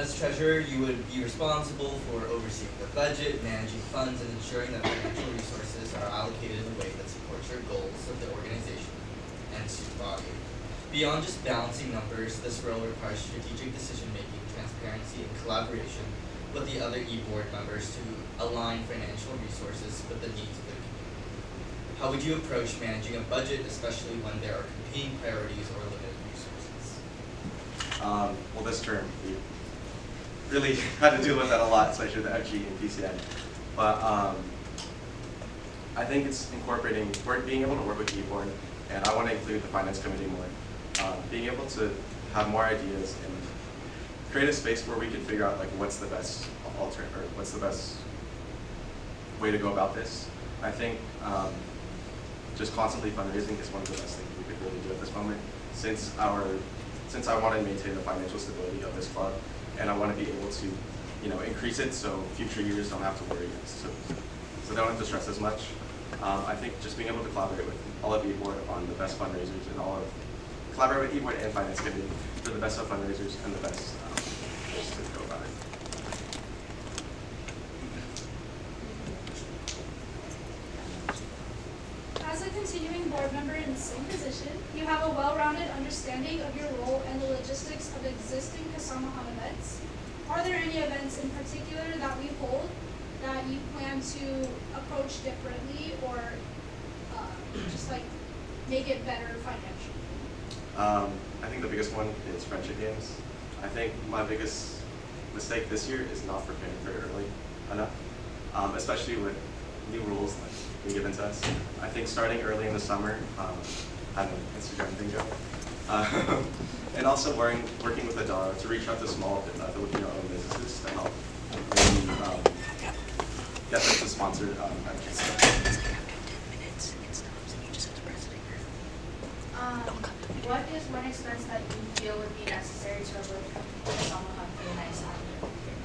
As treasurer, you would be responsible for overseeing the budget, managing funds, and ensuring that financial resources are allocated in a way that supports your goals of the organization and student body. Beyond just balancing numbers, this role requires strategic decision-making, transparency, and collaboration with the other e-board members to align financial resources with the needs of the community. How would you approach managing a budget, especially when there are competing priorities or limited resources? Well, this term, we really had to deal with that a lot, especially the FG and PCN. But I think it's incorporating, being able to work with e-board, and I want to include the finance committee more. Being able to have more ideas and create a space where we can figure out like what's the best alternative, or what's the best way to go about this. I think just constantly fundraising is one of the best things we could really do at this moment, since I want to maintain the financial stability of this club, and I want to be able to, increase it so future years don't have to worry, so they don't have to stress as much. I think just being able to collaborate with all of e-board on the best fundraisers and collaborate with e-board and finance committee for the best of fundraisers and the best ways to go about it. As a continuing board member in the same position, you have a well-rounded understanding of your role and the logistics of existing Kasamahan events. Are there any events in particular that we hold that you plan to approach differently or just like make it better financially? I think the biggest one is friendship games. I think my biggest mistake this year is not preparing very early enough, especially with new rules like being given to us. I think starting early in the summer, having an Instagram bingo, and also working with Adara to reach out to small Filipino-owned businesses to help maybe get them to sponsor events. What is one expense that you feel would be necessary to avoid Kasamahan for the next academic year?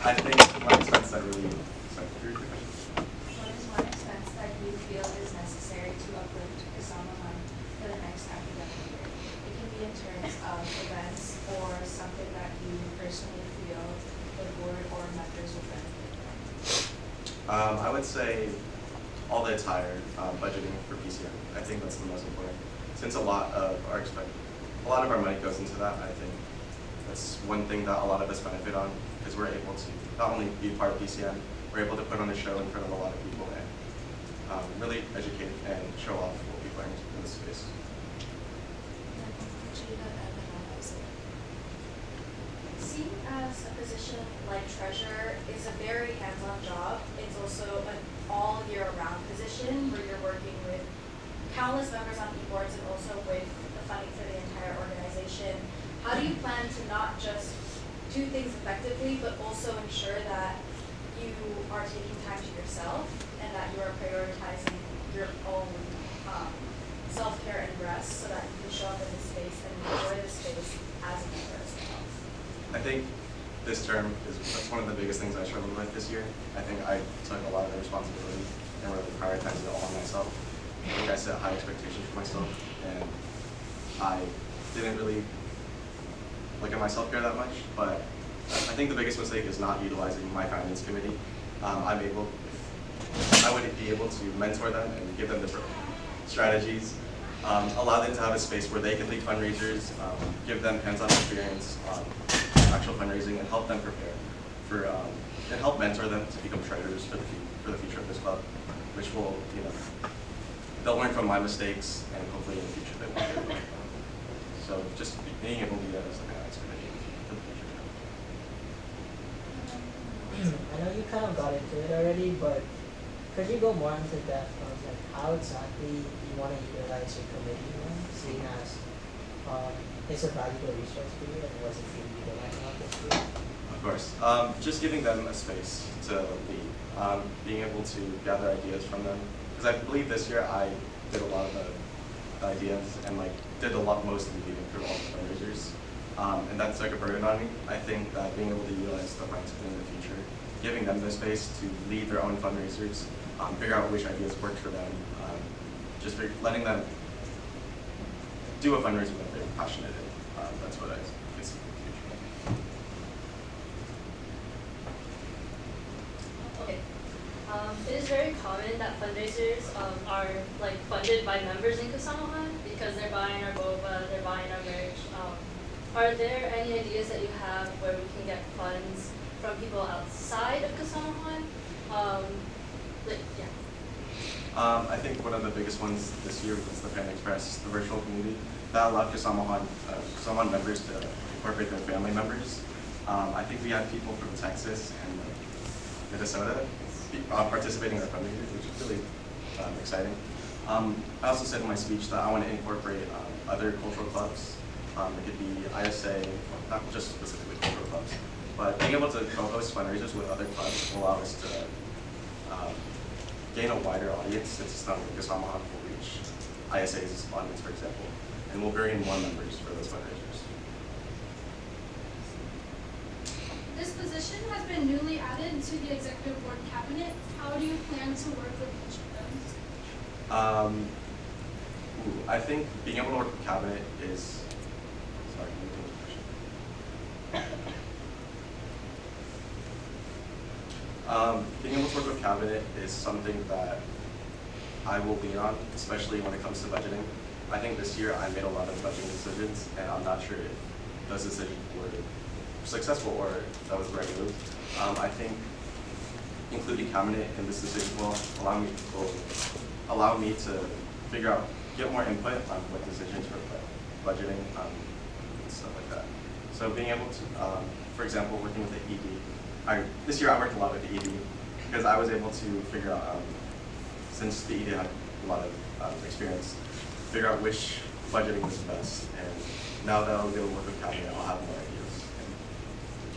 I think one expense that really, sorry, can you repeat the question? What is one expense that you feel is necessary to uplift Kasamahan for the next academic year? It can be in terms of events or something that you personally feel the board or members would benefit from. I would say all the attire, budgeting for PCM. I think that's the most important. Since a lot of our money goes into that, I think that's one thing that a lot of us benefit on, because we're able to not only be part of PCM, we're able to put on a show in front of a lot of people and really educate and show off what we've learned in this space. Seeing as a position like treasurer is a very hands-on job, it's also an all year round position where you're working with countless members on e-boards and also with the funding for the entire organization. How do you plan to not just do things effectively, but also ensure that you are taking time to yourself and that you are prioritizing your own self-care and rest so that you can show up in this space and enjoy the space as a member as well? I think this term that's one of the biggest things I struggled with this year. I think I took a lot of the responsibility and really prioritized it all on myself. I think I set high expectations for myself, and I didn't really look at my self-care that much, but I think the biggest mistake is not utilizing my finance committee. I would be able to mentor them and give them different strategies, allow them to have a space where they can lead fundraisers, give them hands-on experience on actual fundraising, and help them prepare for, and help mentor them to become treasurers for the future of this club, which will, they'll learn from my mistakes, and hopefully in the future they won't do it. So just being able to do that as a finance committee for the future. I know you kind of got into it already, but could you go more into depth on like how exactly you want to utilize your committee, seeing as it's a valuable resource for you and it wasn't being utilized on this year? Of course. Just giving them a space to lead, being able to gather ideas from them. Because I believe this year I did a lot of the ideas and did most of the leading through all the fundraisers. And that's a burden on me. I think that being able to utilize the funds in the future, giving them the space to lead their own fundraisers, figure out which ideas work for them, just letting them do a fundraiser that they're passionate in. That's what I see in the future. Okay. It is very common that fundraisers are like funded by members in Kasamahan because they're buying our boba, they're buying our merch. Are there any ideas that you have where we can get funds from people outside of Kasamahan? I think one of the biggest ones this year was the Panda Express, the virtual community. That allowed Kasamahan members to incorporate their family members. I think we had people from Texas and Minnesota participating in our fundraisers, which is really exciting. I also said in my speech that I want to incorporate other cultural clubs. It could be ISA, not just specifically cultural clubs, but being able to co-host fundraisers with other clubs will allow us to gain a wider audience, since it's not like Kasamahan will reach ISA's audience, for example, and we'll bring in more members for those fundraisers. This position has been newly added to the executive board cabinet. How do you plan to work with each of them? I think being able to work with cabinet is, sorry, can you repeat the question? Being able to work with cabinet is something that I will lean on, especially when it comes to budgeting. I think this year I made a lot of budgeting decisions, and I'm not sure if those decisions were successful or that was the right move. I think including cabinet in this decision will allow me to figure out, get more input on what decisions for budgeting and stuff like that. So being able to, for example, working with the ED. This year I worked a lot with the ED because I was able to figure out, since the ED had a lot of experience, figure out which budgeting was best. And now that I'll be able to work with cabinet, I'll have more ideas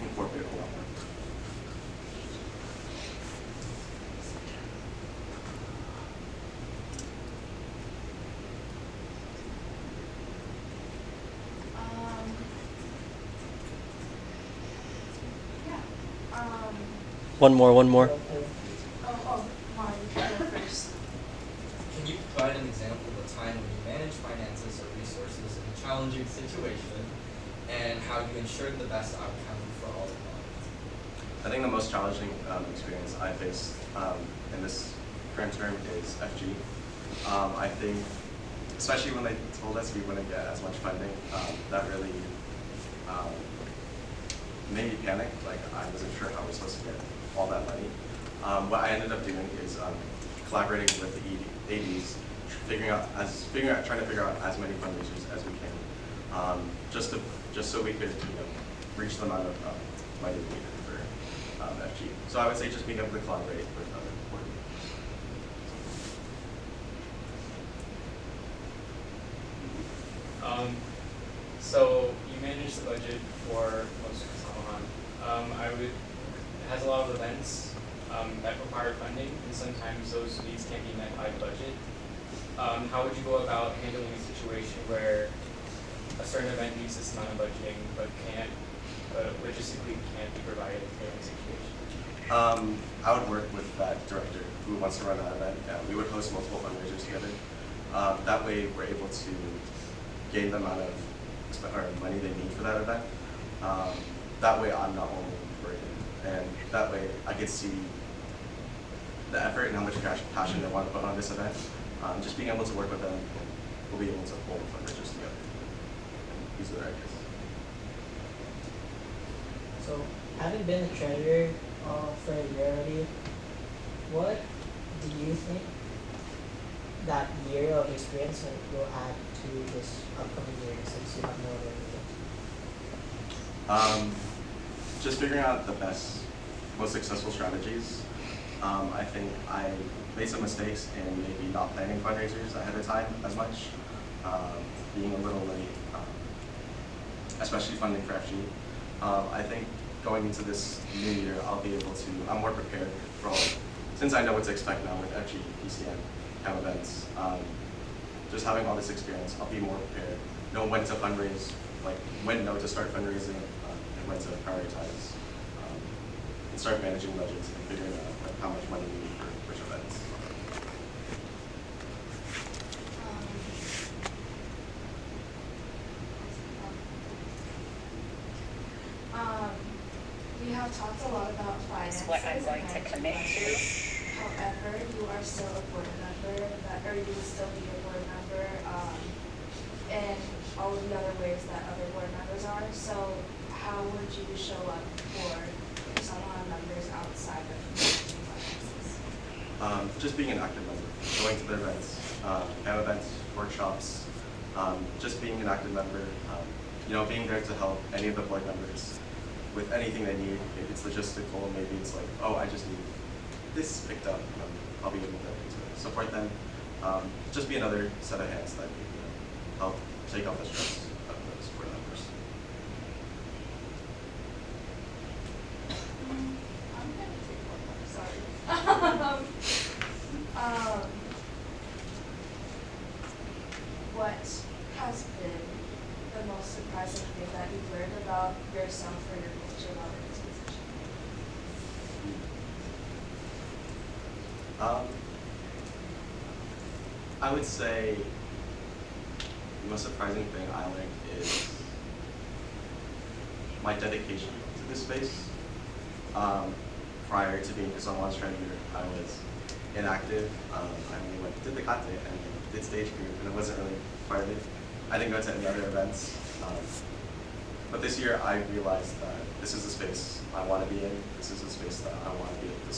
and incorporate a lot more. One more. Mari, you go first. Can you provide an example of a time when you manage finances or resources in a challenging situation, and how you ensured the best outcome for all involved? I think the most challenging experience I faced in this current term is FG. I think, especially when they told us we wouldn't get as much funding, that really made me panic. Like, I wasn't sure how we're supposed to get all that money. What I ended up doing is collaborating with the ADs, trying to figure out as many fundraisers as we can, just so we could reach the amount of money we needed for FG. So I would say just being able to collaborate with other coordinators. So you manage the budget for most of Kasamahan. It has a lot of events that require funding, and sometimes those needs can't be met by budget. How would you go about handling a situation where a certain event needs this amount of budgeting, but logistically can't be provided in a situation? I would work with that director who wants to run that event. We would host multiple fundraisers together. That way, we're able to gain the amount of money they need for that event. That way, I'm not only working, and that way, I can see the effort and how much passion they want to put on this event. Just being able to work with them, we'll be able to pull the fundraisers together. These are the ideas. So, having been a treasurer for a year already, what do you think that year of experience will add to this upcoming year since you have more than Just figuring out the best, most successful strategies. I think I made some mistakes in maybe not planning fundraisers ahead of time as much, being a little late, especially funding for FG. I think going into this new year, I'll be able to, I'm more prepared for all, since I know what to expect now with FG, PCM, kind of events. Just having all this experience, I'll be more prepared, know when to fundraise, like when to start fundraising, and when to prioritize and start managing budgets and figuring out like how much money we need for which events. We have talked a lot about finances what I'm going and to commit to. budgets. However, you are still a board member, or you will still be a board member, in all of the other ways that other board members are. So how would you show up for Kasamahan members outside of managing finances? Just being an active member, going to their events, have events, workshops, just being an active member, being there to help any of the board members with anything they need. Maybe it's logistical, maybe it's like, oh, I just need this picked up, I'll be able to support them. Just be another set of hands that help take off the stress of those board members. I'm gonna take one more, sorry. What has been the most surprising thing that you've learned about yourself or your culture about this position? I would say the most surprising thing I learned is my dedication to this space. Prior to being Kasamahan's treasurer, I was inactive. I only did the kate and did stage group, and it wasn't really part of it. I didn't go to any other events. But this year I realized that this is the space I want to be in. This is the space that I want to be able to